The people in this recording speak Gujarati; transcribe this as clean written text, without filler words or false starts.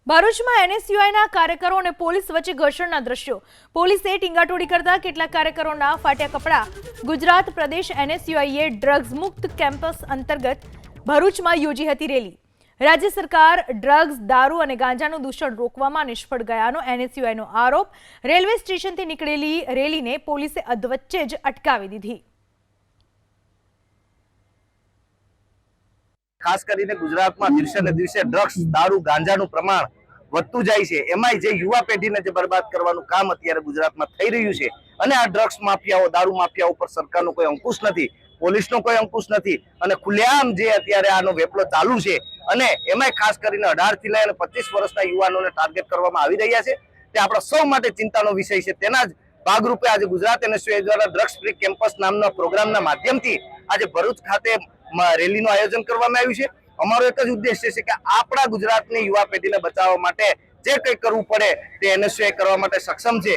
ભરૂચમાં એનએસયુઆઈના કાર્યકરો અને પોલીસ વચ્ચે ઘર્ષણના દ્રશ્યો। પોલીસે ટીંગાટોળી કરતા કેટલાક કાર્યકરોના ફાટ્યા કપડા। ગુજરાત પ્રદેશ એનએસયુઆઈએ ડ્રગ્સ મુક્ત કેમ્પસ અંતર્ગત ભરૂચમાં યોજી હતી રેલી। રાજ્ય સરકાર ડ્રગ્સ, દારૂ અને ગાંજાનું દૂષણ રોકવામાં નિષ્ફળ ગયાનો એનએસયુઆઈનો આરોપ। રેલવે સ્ટેશનથી નીકળેલી રેલીને પોલીસે અધવચ્ચે જ અટકાવી દીધી। ખાસ કરીને ગુજરાતમાં દિવસે ને દિવસે ડ્રગ્સ, દારૂ, ગાંજાનું પ્રમાણ વધતું જાય છે। એમાંય જે યુવા પેઢીને જે બરબાદ કરવાનું કામ અત્યારે ગુજરાતમાં થઈ રહ્યું છે અને આ ડ્રગ્સ માફિયાઓ, દારૂ માફિયાઓ ઉપર સરકારનો કોઈ અંકુશ નથી, પોલીસનો કોઈ અંકુશ નથી અને ખુલ્લેઆમ જે અત્યારે આનો વેપલો ચાલુ છે અને એમાંય ખાસ કરીને 18 થી લઈને 25 વર્ષના યુવાનોને ટાર્ગેટ કરવામાં આવી રહ્યા છે તે આપણા સૌ માટે ચિંતાનો વિષય છે। તેના જ ભાગરૂપે આજે ગુજરાત એનએસયુઆઈ દ્વારા ડ્રગ્સ ફ્રી કેમ્પસ નામના પ્રોગ્રામના માધ્યમથી આજે ભરૂચ ખાતે રેલીનું આયોજન કરવામાં આવ્યું છે। અમારો એક જ ઉદ્દેશ્ય છે કે આપણા ગુજરાતની યુવા પેઢીને બચાવવા માટે જે કંઈ કરવું પડે તે એનએસયુઆઈ કરવા માટે સક્ષમ છે।